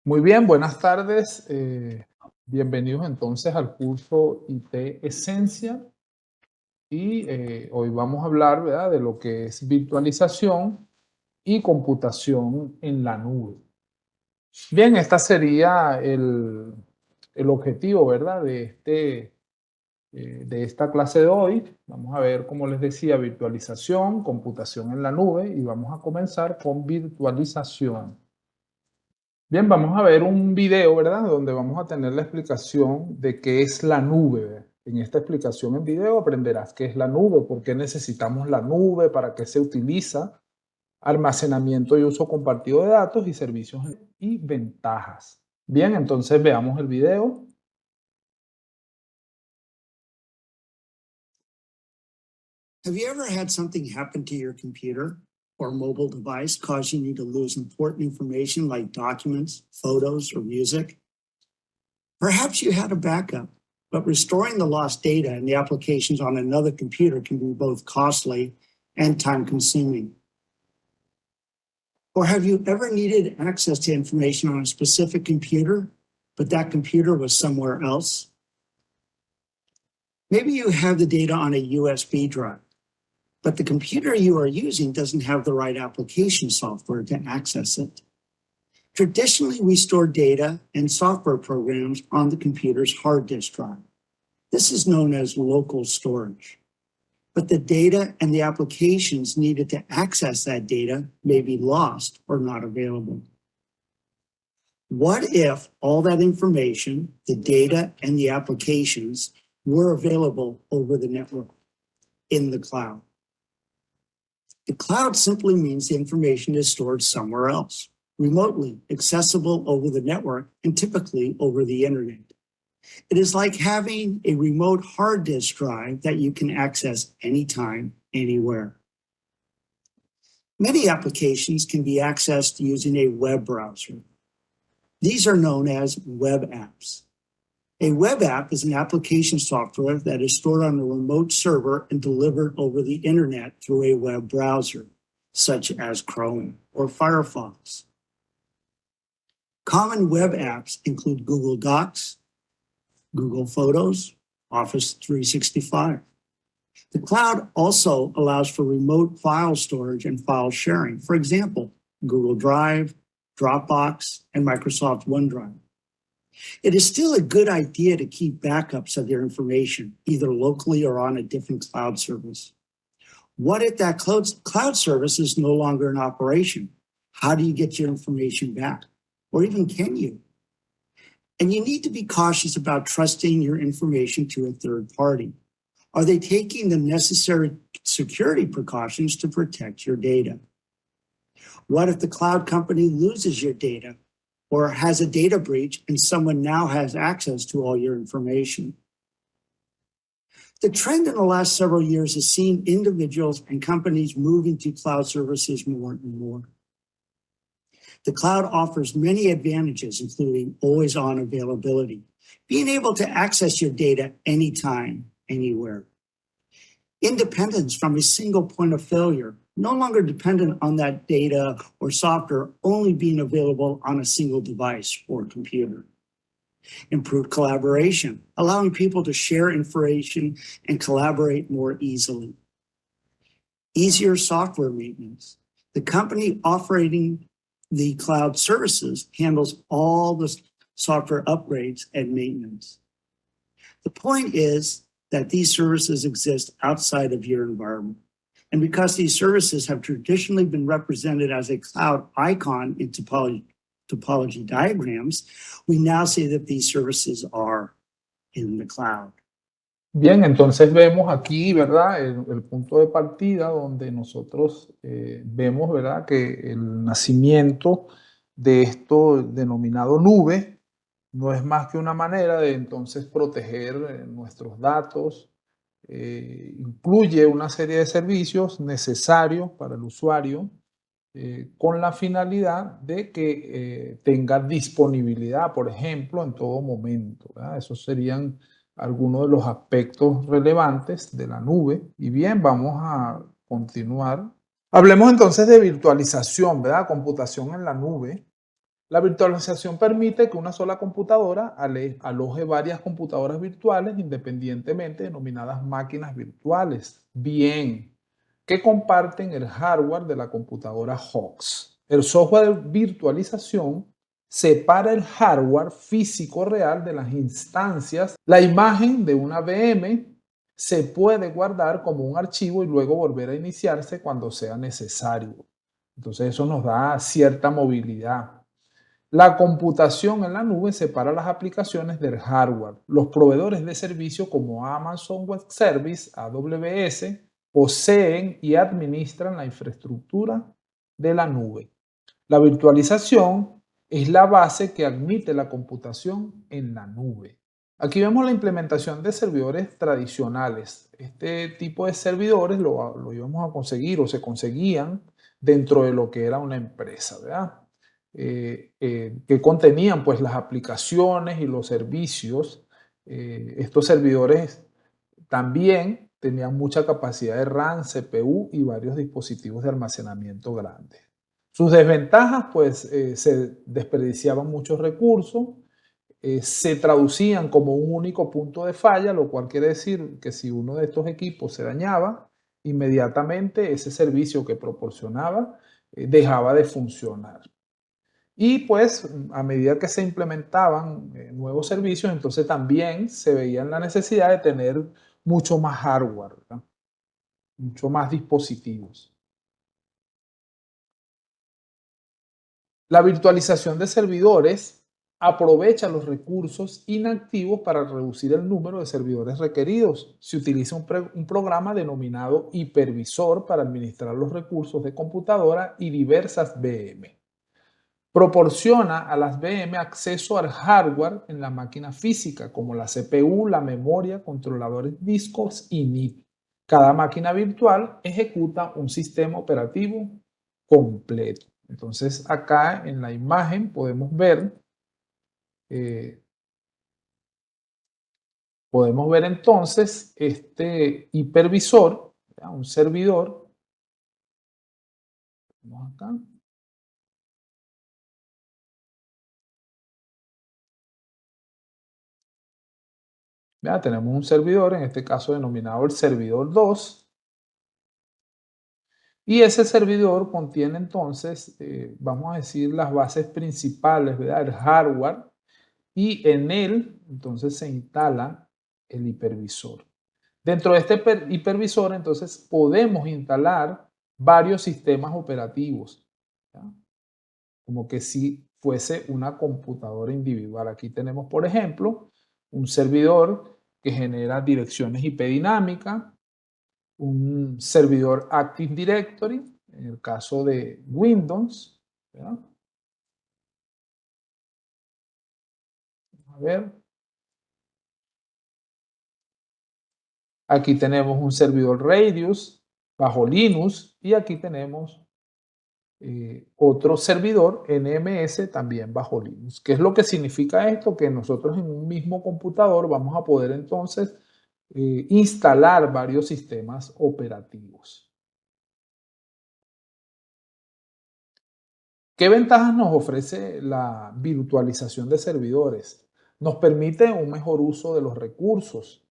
Muy bien, buenas tardes. Bienvenidos entonces al curso IT Esencia y hoy vamos a hablar, ¿verdad?, de lo que es virtualización y computación en la nube. Bien, este sería el objetivo, ¿verdad?, de esta clase de hoy. Vamos a ver, como les decía, virtualización, computación en la nube y vamos a comenzar con virtualización. Bien, vamos a ver un video, ¿verdad? Donde vamos a tener la explicación de qué es la nube. En esta explicación en video aprenderás qué es la nube, por qué necesitamos la nube, para qué se utiliza, almacenamiento y uso compartido de datos y servicios y ventajas. Bien, entonces veamos el video. Have you ever had something happen to your computer or mobile device causing you to lose important information like documents, photos, or music? Perhaps you had a backup, but restoring the lost data and the applications on another computer can be both costly and time consuming. Or have you ever needed access to information on a specific computer, but that computer was somewhere else? Maybe you have the data on a USB drive, but the computer you are using doesn't have the right application software to access it. Traditionally, we store data and software programs on the computer's hard disk drive. This is known as local storage. But the data and the applications needed to access that data may be lost or not available. What if all that information, the data and the applications, were available over the network in the cloud? The cloud simply means the information is stored somewhere else, remotely accessible over the network and typically over the internet. It is like having a remote hard disk drive that you can access anytime, anywhere. Many applications can be accessed using a web browser. These are known as web apps. A web app is an application software that is stored on a remote server and delivered over the internet through a web browser, such as Chrome or Firefox. Common web apps include Google Docs, Google Photos, Office 365. The cloud also allows for remote file storage and file sharing. For example, Google Drive, Dropbox, and Microsoft OneDrive. It is still a good idea to keep backups of your information, either locally or on a different cloud service. What if that cloud service is no longer in operation? How do you get your information back? Or even can you? And you need to be cautious about trusting your information to a third party. Are they taking the necessary security precautions to protect your data? What if the cloud company loses your data or has a data breach and someone now has access to all your information? The trend in the last several years has seen individuals and companies moving to cloud services more and more. The cloud offers many advantages, including always-on availability, being able to access your data anytime, anywhere. Independence from a single point of failure, no longer dependent on that data or software only being available on a single device or computer. Improved collaboration, allowing people to share information and collaborate more easily. Easier software maintenance. The company operating the cloud services handles all the software upgrades and maintenance. The point is that these services exist outside of your environment. And because these services have traditionally been represented as a cloud icon in topology diagrams, we now say that these services are in the cloud. Bien, entonces vemos aquí, ¿verdad? El punto de partida donde nosotros vemos, ¿verdad?, que el nacimiento de esto denominado nube no es más que una manera de entonces proteger nuestros datos. Incluye una serie de servicios necesarios para el usuario con la finalidad de que tenga disponibilidad, por ejemplo, en todo momento, ¿verdad? Esos serían algunos de los aspectos relevantes de la nube. Y bien, vamos a continuar. Hablemos entonces de virtualización, ¿verdad? Computación en la nube. La virtualización permite que una sola computadora aloje varias computadoras virtuales independientemente, denominadas máquinas virtuales, bien, que comparten el hardware de la computadora host. El software de virtualización separa el hardware físico real de las instancias. La imagen de una VM se puede guardar como un archivo y luego volver a iniciarse cuando sea necesario. Entonces eso nos da cierta movilidad. La computación en la nube separa las aplicaciones del hardware. Los proveedores de servicio como Amazon Web Service, AWS, poseen y administran la infraestructura de la nube. La virtualización es la base que admite la computación en la nube. Aquí vemos la implementación de servidores tradicionales. Este tipo de servidores lo íbamos a conseguir o se conseguían dentro de lo que era una empresa, ¿verdad? Que contenían pues las aplicaciones y los servicios. Estos servidores también tenían mucha capacidad de RAM, CPU y varios dispositivos de almacenamiento grandes. Sus desventajas, pues se desperdiciaban muchos recursos, se traducían como un único punto de falla, lo cual quiere decir que si uno de estos equipos se dañaba, inmediatamente ese servicio que proporcionaba dejaba de funcionar. Y pues a medida que se implementaban nuevos servicios, entonces también se veía la necesidad de tener mucho más hardware, ¿verdad? Mucho más dispositivos. La virtualización de servidores aprovecha los recursos inactivos para reducir el número de servidores requeridos. Se utiliza un programa denominado hipervisor para administrar los recursos de computadora y diversas VM. Proporciona a las VM acceso al hardware en la máquina física, como la CPU, la memoria, controladores discos y NIP. Cada máquina virtual ejecuta un sistema operativo completo. Entonces, acá en la imagen eh, podemos ver entonces este hipervisor, ¿ya? Un servidor. Vamos acá. Ya tenemos un servidor, en este caso denominado el servidor 2, y ese servidor contiene entonces, vamos a decir, las bases principales, ¿verdad? El hardware, y en él entonces se instala el hipervisor. Dentro de este hipervisor entonces podemos instalar varios sistemas operativos, ¿ya? Como que si fuese una computadora individual. Aquí tenemos, por ejemplo, un servidor que genera direcciones IP dinámicas, un servidor Active Directory, en el caso de Windows, ¿verdad? A ver, aquí tenemos un servidor Radius bajo Linux y aquí tenemos otro servidor NMS también bajo Linux. ¿Qué es lo que significa esto? Que nosotros en un mismo computador vamos a poder entonces instalar varios sistemas operativos. ¿Qué ventajas nos ofrece la virtualización de servidores? Nos permite un mejor uso de los recursos,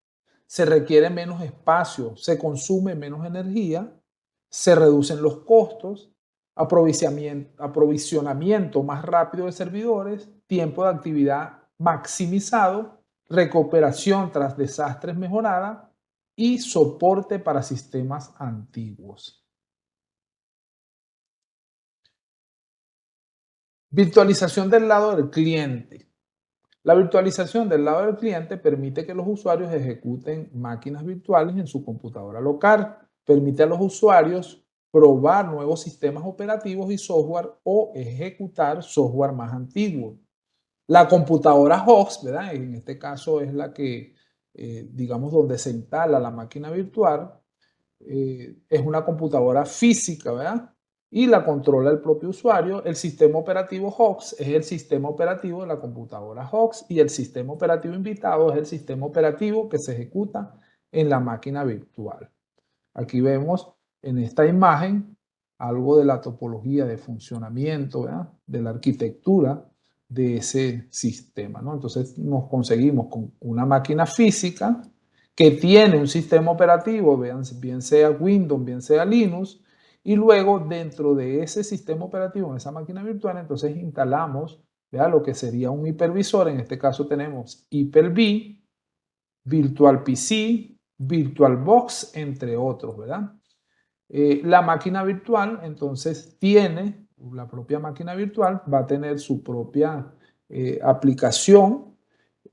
se requiere menos espacio, se consume menos energía, se reducen los costos, aprovisionamiento más rápido de servidores, tiempo de actividad maximizado, recuperación tras desastres mejorada y soporte para sistemas antiguos. Virtualización del lado del cliente. La virtualización del lado del cliente permite que los usuarios ejecuten máquinas virtuales en su computadora local. Permite a los usuarios probar nuevos sistemas operativos y software o ejecutar software más antiguo. La computadora host, ¿verdad? En este caso es la que, digamos, donde se instala la máquina virtual, es una computadora física, ¿verdad? Y la controla el propio usuario. El sistema operativo host es el sistema operativo de la computadora host y el sistema operativo invitado es el sistema operativo que se ejecuta en la máquina virtual. Aquí vemos en esta imagen algo de la topología de funcionamiento, ¿verdad? De la arquitectura de ese sistema, ¿no? Entonces nos conseguimos con una máquina física que tiene un sistema operativo, bien sea Windows, bien sea Linux, y luego dentro de ese sistema operativo, en esa máquina virtual, entonces instalamos, ¿verdad? Lo que sería un hipervisor. En este caso tenemos Hyper-V, Virtual PC, VirtualBox, entre otros, ¿verdad? La máquina virtual, entonces, tiene, la propia máquina virtual va a tener su propia aplicación,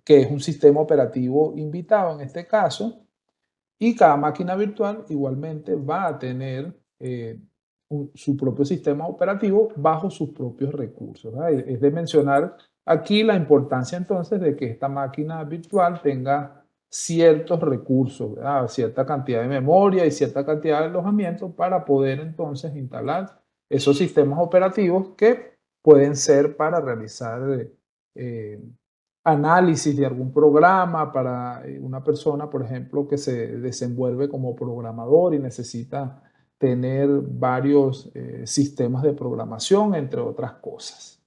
que es un sistema operativo invitado en este caso, y cada máquina virtual igualmente va a tener su propio sistema operativo bajo sus propios recursos, ¿verdad? Es de mencionar aquí la importancia entonces de que esta máquina virtual tenga ciertos recursos, ¿verdad? Cierta cantidad de memoria y cierta cantidad de alojamiento para poder entonces instalar esos sistemas operativos que pueden ser para realizar eh, análisis de algún programa para una persona, por ejemplo, que se desenvuelve como programador y necesita tener varios sistemas de programación, entre otras cosas.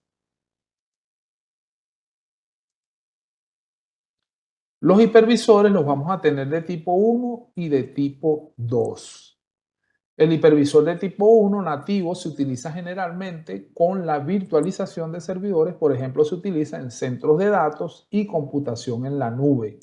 Los hipervisores los vamos a tener de tipo 1 y de tipo 2. El hipervisor de tipo 1 nativo se utiliza generalmente con la virtualización de servidores, por ejemplo, se utiliza en centros de datos y computación en la nube.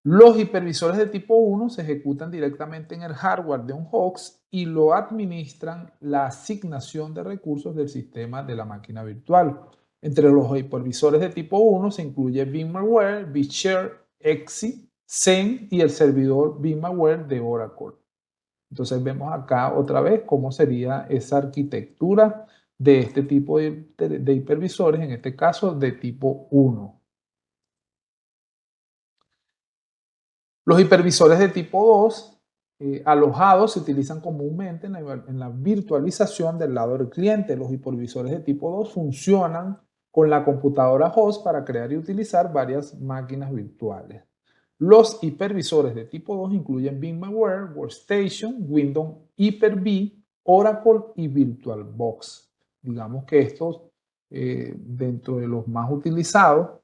Los hipervisores de tipo 1 se ejecutan directamente en el hardware de un host y lo administran la asignación de recursos del sistema de la máquina virtual. Entre los hipervisores de tipo 1 se incluye VMware, vSphere, Exi, Xen y el servidor VMware de Oracle. Entonces vemos acá otra vez cómo sería esa arquitectura de este tipo de hipervisores, en este caso de tipo 1. Los hipervisores de tipo 2 alojados se utilizan comúnmente en la virtualización del lado del cliente. Los hipervisores de tipo 2 funcionan con la computadora host para crear y utilizar varias máquinas virtuales. Los hipervisores de tipo 2 incluyen VMware, Workstation, Windows Hyper-V, Oracle y VirtualBox. Digamos que estos, dentro de los más utilizados,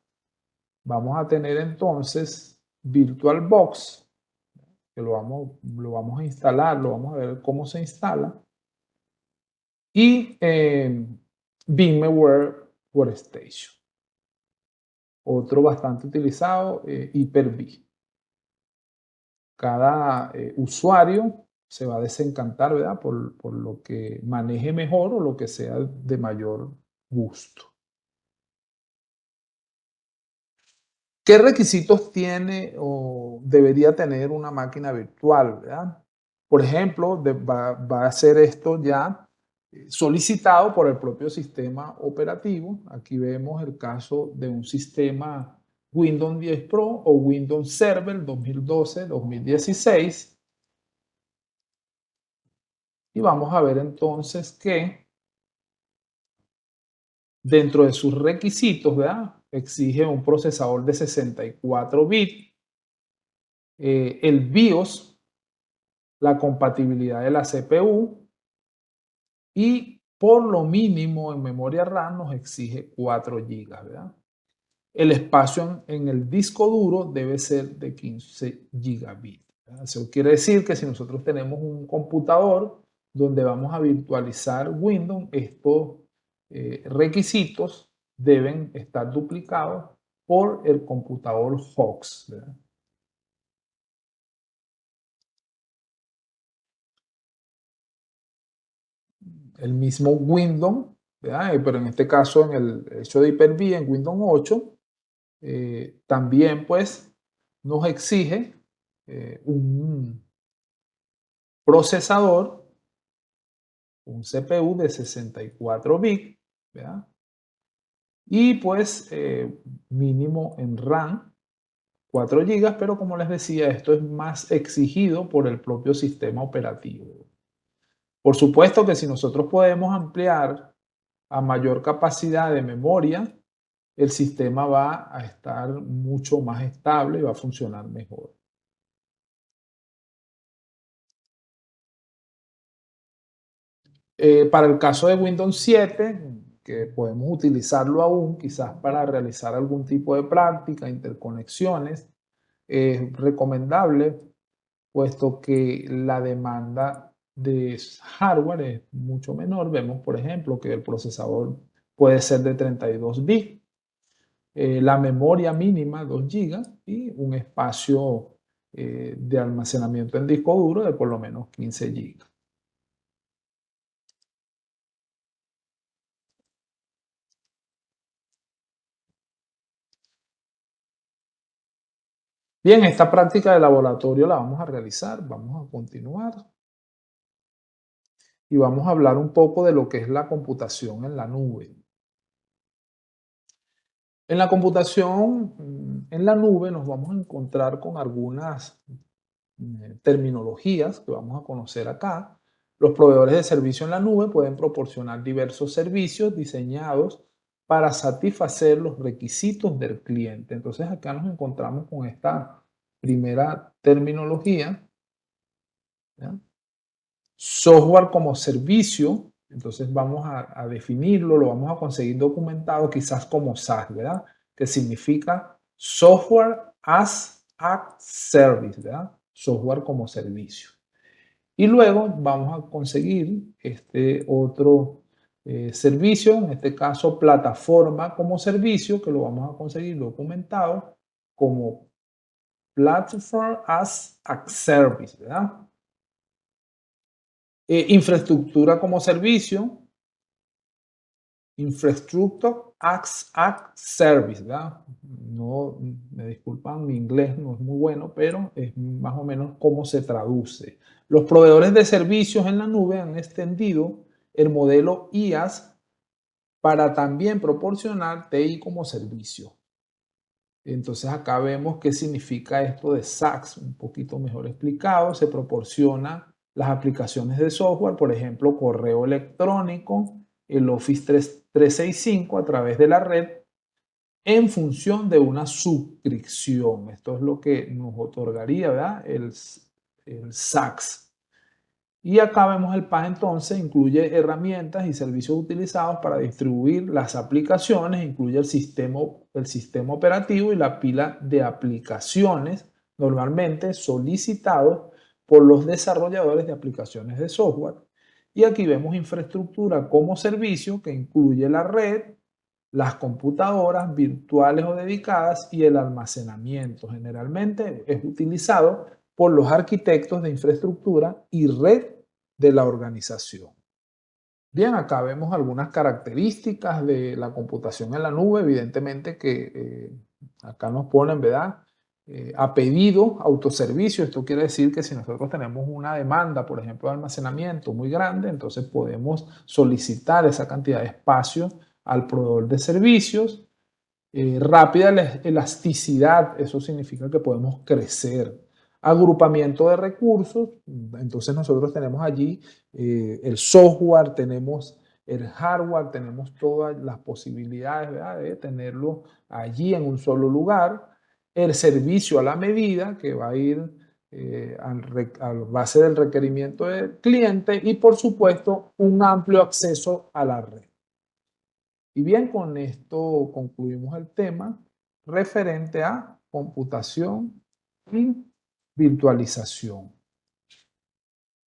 vamos a tener entonces VirtualBox, que lo vamos a instalar, lo vamos a ver cómo se instala, y VMware Workstation, otro bastante utilizado, Hyper-V. Cada usuario se va a desencantar, ¿verdad? Por lo que maneje mejor o lo que sea de mayor gusto. ¿Qué requisitos tiene o debería tener una máquina virtual, verdad? Por ejemplo, va a ser esto ya solicitado por el propio sistema operativo. Aquí vemos el caso de un sistema Windows 10 Pro o Windows Server 2012-2016. Y vamos a ver entonces que dentro de sus requisitos, ¿verdad? Exige un procesador de 64 bits, el BIOS, la compatibilidad de la CPU y por lo mínimo en memoria RAM nos exige 4 GB, ¿verdad? El espacio en el disco duro debe ser de 15 gigabits. ¿Verdad? Eso quiere decir que si nosotros tenemos un computador donde vamos a virtualizar Windows, estos requisitos deben estar duplicados por el computador host, ¿verdad? El mismo Windows, ¿verdad? Pero en este caso en el hecho de Hyper-V en Windows 8, también pues nos exige un procesador, un CPU de 64 bits, ¿verdad? Y pues mínimo en RAM 4 gigas, pero como les decía, esto es más exigido por el propio sistema operativo. Por supuesto que si nosotros podemos ampliar a mayor capacidad de memoria, el sistema va a estar mucho más estable y va a funcionar mejor. Para el caso de Windows 7, que podemos utilizarlo aún quizás para realizar algún tipo de práctica, interconexiones, es recomendable, puesto que la demanda de hardware es mucho menor. Vemos, por ejemplo, que el procesador puede ser de 32 bits, la memoria mínima 2 gigas y un espacio de almacenamiento en disco duro de por lo menos 15 gigas. Bien, esta práctica de laboratorio la vamos a realizar, vamos a continuar y vamos a hablar un poco de lo que es la computación en la nube. En la computación en la nube nos vamos a encontrar con algunas terminologías que vamos a conocer acá. Los proveedores de servicio en la nube pueden proporcionar diversos servicios diseñados para satisfacer los requisitos del cliente. Entonces acá nos encontramos con esta primera terminología, ¿ya? Software como servicio. Entonces vamos a definirlo, lo vamos a conseguir documentado quizás como SaaS, ¿verdad? Que significa Software as a Service, ¿verdad? Software como servicio. Y luego vamos a conseguir este otro servicio, en este caso plataforma como servicio, que lo vamos a conseguir documentado como Platform as a Service, ¿verdad? Infraestructura como servicio, Infrastructure as a Service, ¿verdad? No, me disculpan, mi inglés no es muy bueno, pero es más o menos cómo se traduce. Los proveedores de servicios en la nube han extendido el modelo IaaS para también proporcionar TI como servicio. Entonces acá vemos qué significa esto de SaaS, un poquito mejor explicado. Se proporciona las aplicaciones de software, por ejemplo, correo electrónico, el Office 365 a través de la red, en función de una suscripción. Esto es lo que nos otorgaría, ¿verdad? El SaaS. Y acá vemos el PaaS entonces, incluye herramientas y servicios utilizados para distribuir las aplicaciones, incluye el sistema operativo y la pila de aplicaciones, normalmente solicitados por los desarrolladores de aplicaciones de software. Y aquí vemos infraestructura como servicio, que incluye la red, las computadoras virtuales o dedicadas y el almacenamiento. Generalmente es utilizado por los arquitectos de infraestructura y red de la organización. Bien, acá vemos algunas características de la computación en la nube. Evidentemente que acá nos ponen, ¿verdad? A pedido, autoservicio. Esto quiere decir que si nosotros tenemos una demanda, por ejemplo, de almacenamiento muy grande, entonces podemos solicitar esa cantidad de espacio al proveedor de servicios. Rápida elasticidad, eso significa que podemos crecer. Agrupamiento de recursos, entonces nosotros tenemos allí el software, tenemos el hardware, tenemos todas las posibilidades, ¿verdad?, de tenerlo allí en un solo lugar. El servicio a la medida, que va a ir a base del requerimiento del cliente, y por supuesto un amplio acceso a la red. Y bien, con esto concluimos el tema referente a computación y virtualización.